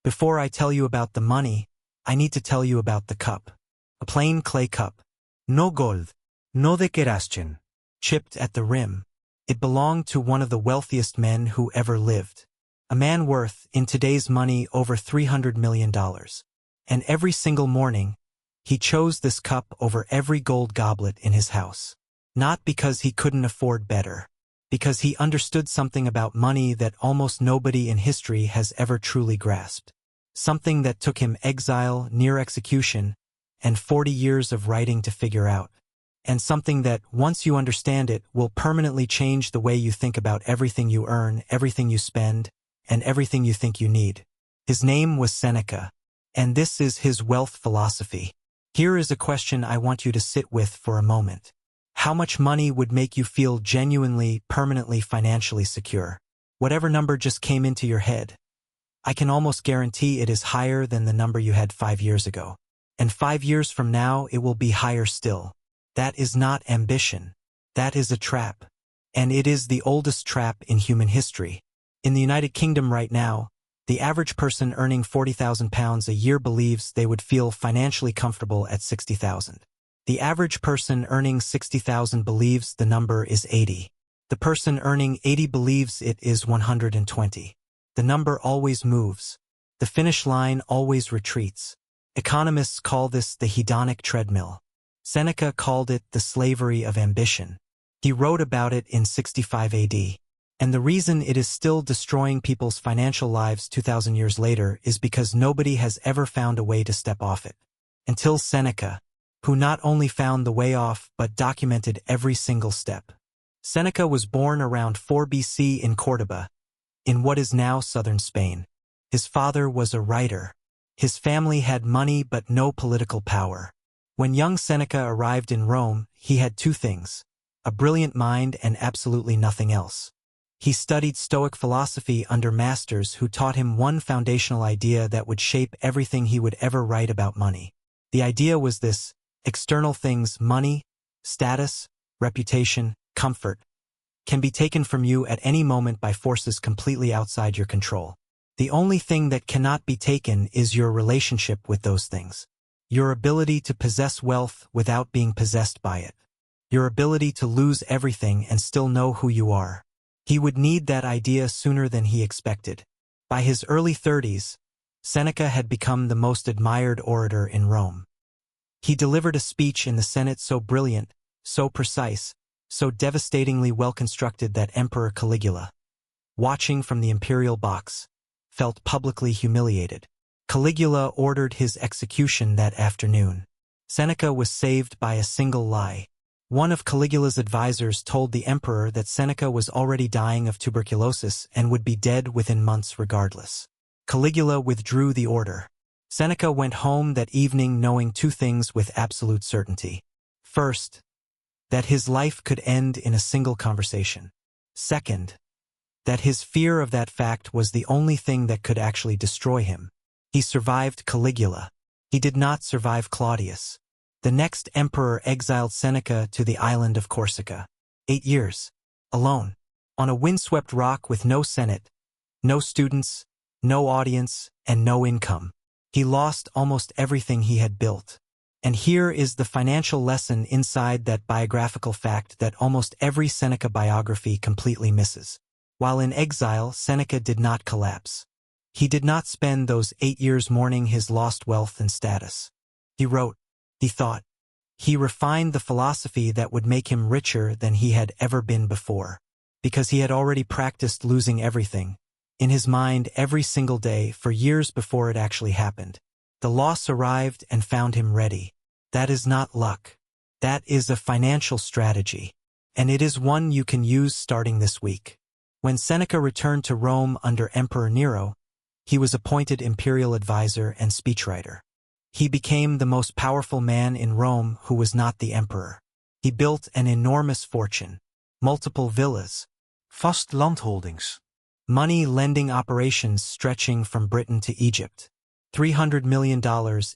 Before I tell you about the money, I need to tell you about the cup. A plain clay cup. No gold. No de kerastchen. Chipped at the rim. It belonged to one of the wealthiest men who ever lived. A man worth, in today's money, over $300 million. And every single morning, he chose this cup over every gold goblet in his house. Not because he couldn't afford better. Because he understood something about money that almost nobody in history has ever truly grasped. Something that took him exile, near execution, and 40 years of writing to figure out. And something that, once you understand it, will permanently change the way you think about everything you earn, everything you spend, and everything you think you need. His name was Seneca, and this is his wealth philosophy. Here is a question I want you to sit with for a moment. How much money would make you feel genuinely, permanently financially secure? Whatever number just came into your head. I can almost guarantee it is higher than the number you had 5 years ago. And 5 years from now, it will be higher still. That is not ambition. That is a trap. And it is the oldest trap in human history. In the United Kingdom right now, the average person earning £40,000 a year believes they would feel financially comfortable at $60,000. The average person earning $60,000 believes the number is 80. The person earning 80 believes it is 120. The number always moves. The finish line always retreats. Economists call this the hedonic treadmill. Seneca called it the slavery of ambition. He wrote about it in 65 AD. And the reason it is still destroying people's financial lives 2,000 years later is because nobody has ever found a way to step off it. Until Seneca, who not only found the way off but documented every single step. Seneca was born around 4 BC in Córdoba, in what is now southern Spain. His father was a writer. His family had money but no political power. When young Seneca arrived in Rome, he had two things: a brilliant mind and absolutely nothing else. He studied Stoic philosophy under masters who taught him one foundational idea that would shape everything he would ever write about money. The idea was this: external things, money, status, reputation, comfort, can be taken from you at any moment by forces completely outside your control. The only thing that cannot be taken is your relationship with those things. Your ability to possess wealth without being possessed by it. Your ability to lose everything and still know who you are. He would need that idea sooner than he expected. By his early 30s, Seneca had become the most admired orator in Rome. He delivered a speech in the Senate so brilliant, so precise, so devastatingly well-constructed that Emperor Caligula, watching from the imperial box, felt publicly humiliated. Caligula ordered his execution that afternoon. Seneca was saved by a single lie. One of Caligula's advisors told the emperor that Seneca was already dying of tuberculosis and would be dead within months regardless. Caligula withdrew the order. Seneca went home that evening knowing two things with absolute certainty. First, that his life could end in a single conversation. Second, that his fear of that fact was the only thing that could actually destroy him. He survived Caligula. He did not survive Claudius. The next emperor exiled Seneca to the island of Corsica. 8 years. Alone. On a windswept rock with no senate, no students, no audience, and no income. He lost almost everything he had built. And here is the financial lesson inside that biographical fact that almost every Seneca biography completely misses. While in exile, Seneca did not collapse. He did not spend those 8 years mourning his lost wealth and status. He wrote. He thought. He refined the philosophy that would make him richer than he had ever been before. Because he had already practiced losing everything, in his mind every single day for years before it actually happened. The loss arrived and found him ready. That is not luck. That is a financial strategy. And it is one you can use starting this week. When Seneca returned to Rome under Emperor Nero, he was appointed imperial advisor and speechwriter. He became the most powerful man in Rome who was not the emperor. He built an enormous fortune, multiple villas, vast landholdings, money-lending operations stretching from Britain to Egypt, $300 million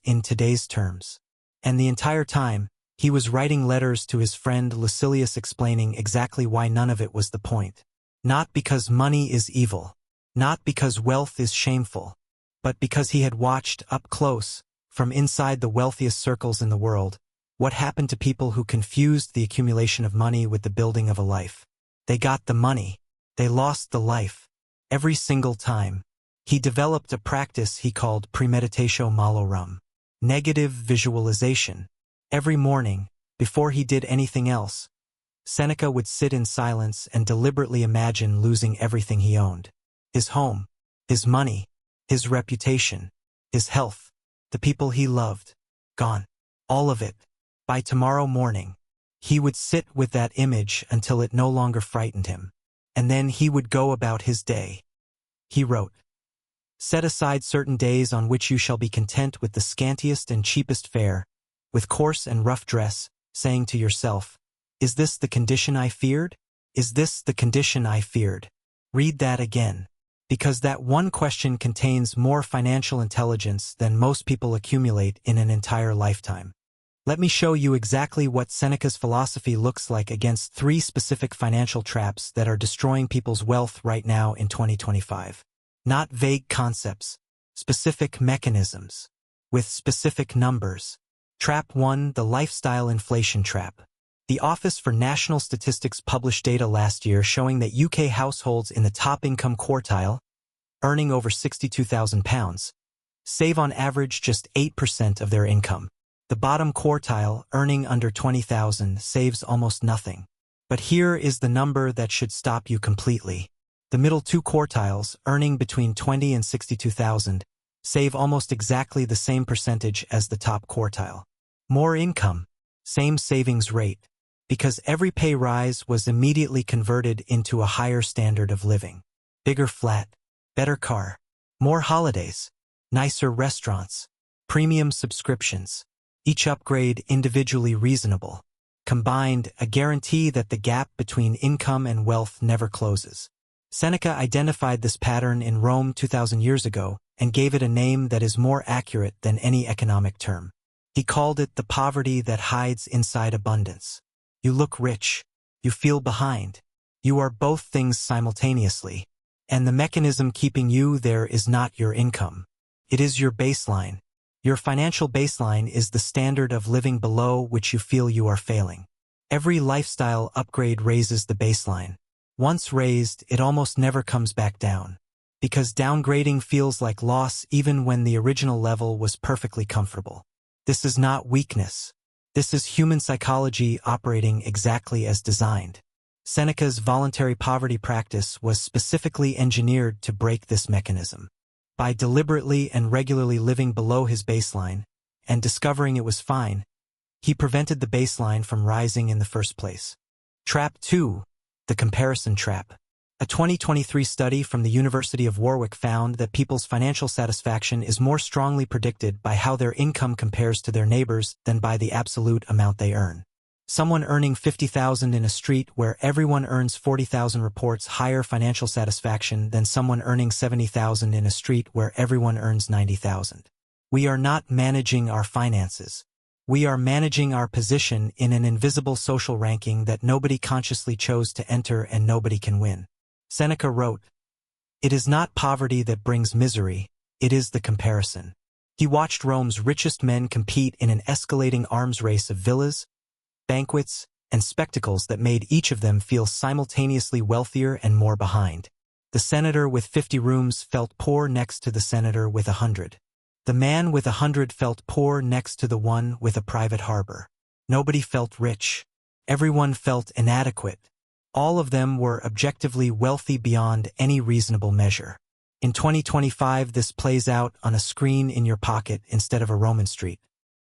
in today's terms. And the entire time, he was writing letters to his friend Lucilius explaining exactly why none of it was the point. Not because money is evil. Not because wealth is shameful. but because he had watched up close, from inside the wealthiest circles in the world, what happened to people who confused the accumulation of money with the building of a life. They got the money. They lost the life. Every single time. He developed a practice he called Premeditatio Malorum, negative visualization. Every morning, before he did anything else, Seneca would sit in silence and deliberately imagine losing everything he owned. His home, his money, his reputation, his health, the people he loved. Gone. All of it. By tomorrow morning, he would sit with that image until it no longer frightened him. And then he would go about his day. He wrote, "Set aside certain days on which you shall be content with the scantiest and cheapest fare, with coarse and rough dress, saying to yourself, 'Is this the condition I feared? Is this the condition I feared?'" Read that again, because that one question contains more financial intelligence than most people accumulate in an entire lifetime. Let me show you exactly what Seneca's philosophy looks like against 3 specific financial traps that are destroying people's wealth right now in 2025. Not vague concepts, specific mechanisms, with specific numbers. Trap 1, the lifestyle inflation trap. The Office for National Statistics published data last year showing that UK households in the top income quartile, earning over £62,000, save on average just 8% of their income. The bottom quartile, earning under $20,000, saves almost nothing. But here is the number that should stop you completely. The middle 2 quartiles, earning between $20,000 and $62,000, save almost exactly the same percentage as the top quartile. More income, same savings rate, because every pay rise was immediately converted into a higher standard of living. Bigger flat, better car, more holidays, nicer restaurants, premium subscriptions. Each upgrade individually reasonable. Combined, a guarantee that the gap between income and wealth never closes. Seneca identified this pattern in Rome 2,000 years ago and gave it a name that is more accurate than any economic term. He called it the poverty that hides inside abundance. You look rich. You feel behind. You are both things simultaneously. And the mechanism keeping you there is not your income. It is your baseline. Your financial baseline is the standard of living below which you feel you are failing. Every lifestyle upgrade raises the baseline. Once raised, it almost never comes back down. Because downgrading feels like loss even when the original level was perfectly comfortable. This is not weakness. This is human psychology operating exactly as designed. Seneca's voluntary poverty practice was specifically engineered to break this mechanism. By deliberately and regularly living below his baseline, and discovering it was fine, he prevented the baseline from rising in the first place. Trap 2, the comparison trap. A 2023 study from the University of Warwick found that people's financial satisfaction is more strongly predicted by how their income compares to their neighbors than by the absolute amount they earn. Someone earning $50,000 in a street where everyone earns $40,000 reports higher financial satisfaction than someone earning $70,000 in a street where everyone earns $90,000. We are not managing our finances. We are managing our position in an invisible social ranking that nobody consciously chose to enter and nobody can win. Seneca wrote, "It is not poverty that brings misery, it is the comparison." He watched Rome's richest men compete in an escalating arms race of villas, banquets, and spectacles that made each of them feel simultaneously wealthier and more behind. The senator with 50 rooms felt poor next to the senator with 100. The man with 100 felt poor next to the one with a private harbor. Nobody felt rich. Everyone felt inadequate. All of them were objectively wealthy beyond any reasonable measure. In 2025, this plays out on a screen in your pocket instead of a Roman street.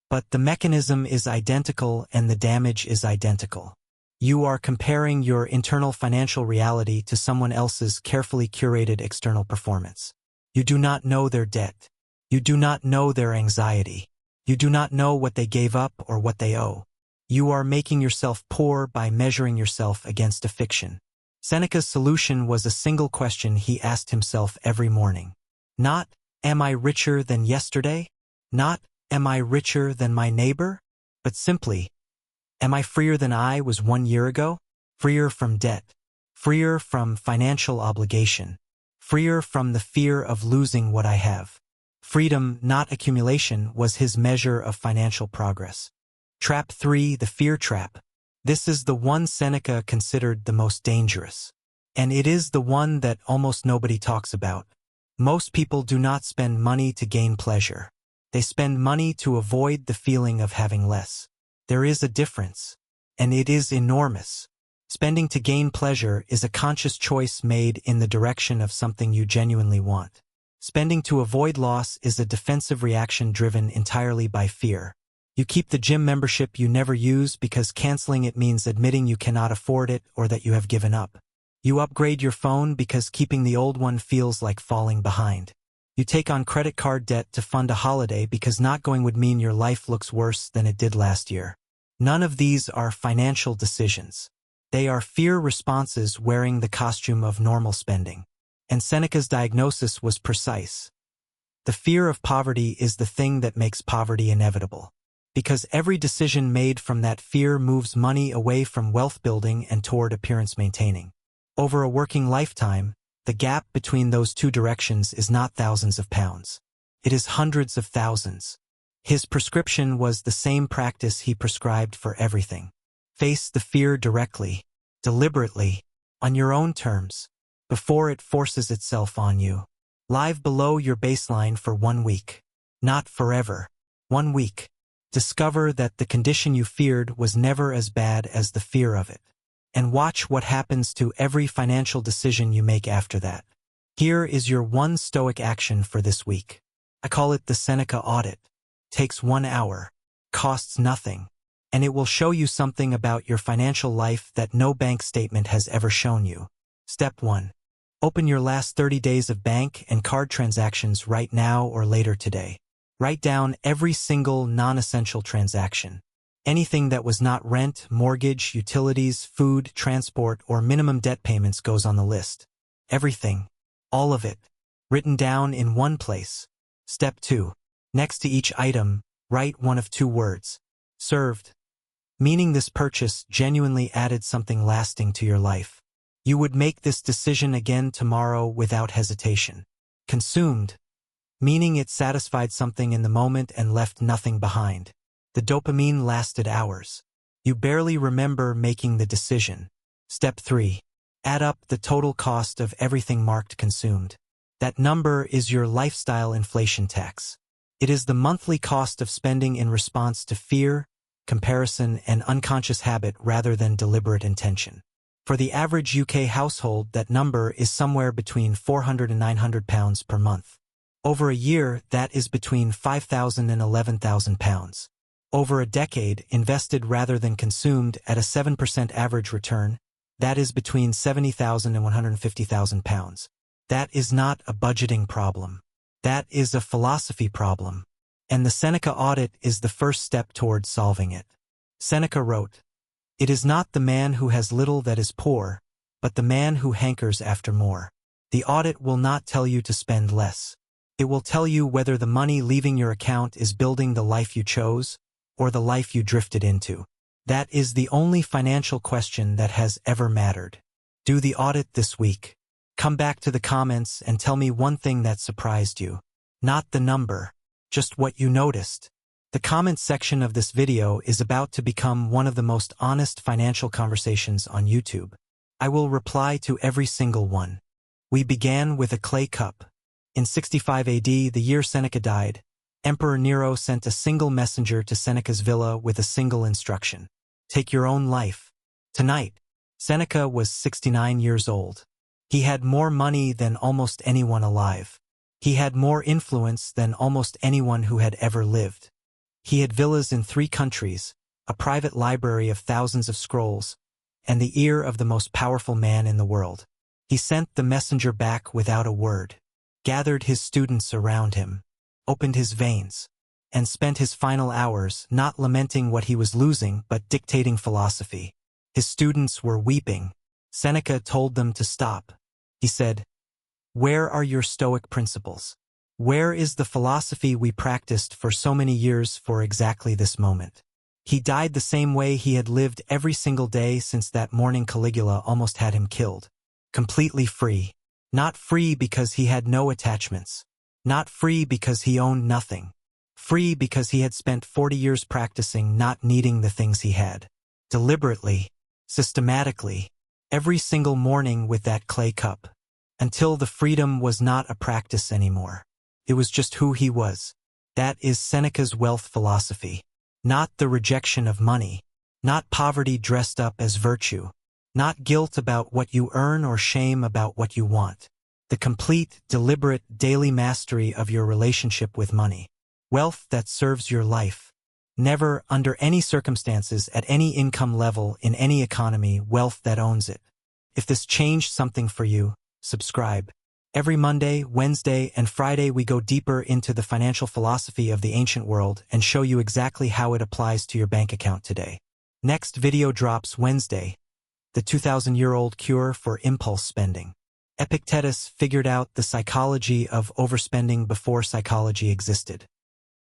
But the mechanism is identical and the damage is identical. You are comparing your internal financial reality to someone else's carefully curated external performance. You do not know their debt. You do not know their anxiety. You do not know what they gave up or what they owe. You are making yourself poor by measuring yourself against a fiction. Seneca's solution was a single question he asked himself every morning. Not, am I richer than yesterday? Not, am I richer than my neighbor? But simply, am I freer than I was 1 year ago? Freer from debt. Freer from financial obligation. Freer from the fear of losing what I have. Freedom, not accumulation, was his measure of financial progress. Trap 3, the fear trap. This is the one Seneca considered the most dangerous. And it is the one that almost nobody talks about. Most people do not spend money to gain pleasure. They spend money to avoid the feeling of having less. There is a difference, and it is enormous. Spending to gain pleasure is a conscious choice made in the direction of something you genuinely want. Spending to avoid loss is a defensive reaction driven entirely by fear. You keep the gym membership you never use because canceling it means admitting you cannot afford it or that you have given up. You upgrade your phone because keeping the old one feels like falling behind. You take on credit card debt to fund a holiday because not going would mean your life looks worse than it did last year. None of these are financial decisions. They are fear responses wearing the costume of normal spending. And Seneca's diagnosis was precise. The fear of poverty is the thing that makes poverty inevitable. Because every decision made from that fear moves money away from wealth building and toward appearance maintaining. Over a working lifetime, the gap between those two directions is not thousands of pounds. It is hundreds of thousands. His prescription was the same practice he prescribed for everything. Face the fear directly, deliberately, on your own terms, before it forces itself on you. Live below your baseline for 1 week. Not forever. 1 week. Discover that the condition you feared was never as bad as the fear of it. And watch what happens to every financial decision you make after that. Here is your one Stoic action for this week. I call it the Seneca Audit. Takes 1 hour, costs nothing, and it will show you something about your financial life that no bank statement has ever shown you. Step 1. Open your last 30 days of bank and card transactions right now or later today. Write down every single non-essential transaction. Anything that was not rent, mortgage, utilities, food, transport, or minimum debt payments goes on the list. Everything. All of it. Written down in one place. Step 2. Next to each item, write one of 2 words. Served. Meaning this purchase genuinely added something lasting to your life. You would make this decision again tomorrow without hesitation. Consumed. Meaning it satisfied something in the moment and left nothing behind. The dopamine lasted hours. You barely remember making the decision. Step 3. Add up the total cost of everything marked consumed. That number is your lifestyle inflation tax. It is the monthly cost of spending in response to fear, comparison, and unconscious habit rather than deliberate intention. For the average UK household, that number is somewhere between £400 and £900 per month. Over a year, that is between £5,000 and £11,000. Over a decade, invested rather than consumed at a 7% average return, that is between £70,000 and £150,000. That is not a budgeting problem. That is a philosophy problem. And the Seneca Audit is the first step toward solving it. Seneca wrote, "It is not the man who has little that is poor, but the man who hankers after more." The audit will not tell you to spend less. It will tell you whether the money leaving your account is building the life you chose, or the life you drifted into. That is the only financial question that has ever mattered. Do the audit this week. Come back to the comments and tell me one thing that surprised you. Not the number, just what you noticed. The comments section of this video is about to become one of the most honest financial conversations on YouTube. I will reply to every single one. We began with a clay cup. In 65 AD, the year Seneca died, Emperor Nero sent a single messenger to Seneca's villa with a single instruction. Take your own life. Tonight, Seneca was 69 years old. He had more money than almost anyone alive. He had more influence than almost anyone who had ever lived. He had villas in 3 countries, a private library of thousands of scrolls, and the ear of the most powerful man in the world. He sent the messenger back without a word, gathered his students around him, opened his veins, and spent his final hours not lamenting what he was losing but dictating philosophy. His students were weeping. Seneca told them to stop. He said, "Where are your Stoic principles? Where is the philosophy we practiced for so many years for exactly this moment?" He died the same way he had lived every single day since that morning Caligula almost had him killed. Completely free. Not free because he had no attachments. Not free because he owned nothing. Free because he had spent 40 years practicing not needing the things he had. Deliberately, systematically, every single morning with that clay cup. Until the freedom was not a practice anymore. It was just who he was. That is Seneca's wealth philosophy. Not the rejection of money. Not poverty dressed up as virtue. Not guilt about what you earn or shame about what you want. The complete, deliberate, daily mastery of your relationship with money. Wealth that serves your life. Never, under any circumstances, at any income level, in any economy, wealth that owns it. If this changed something for you, subscribe. Every Monday, Wednesday, and Friday we go deeper into the financial philosophy of the ancient world and show you exactly how it applies to your bank account today. Next video drops Wednesday. The 2,000-year-old cure for impulse spending. Epictetus figured out the psychology of overspending before psychology existed.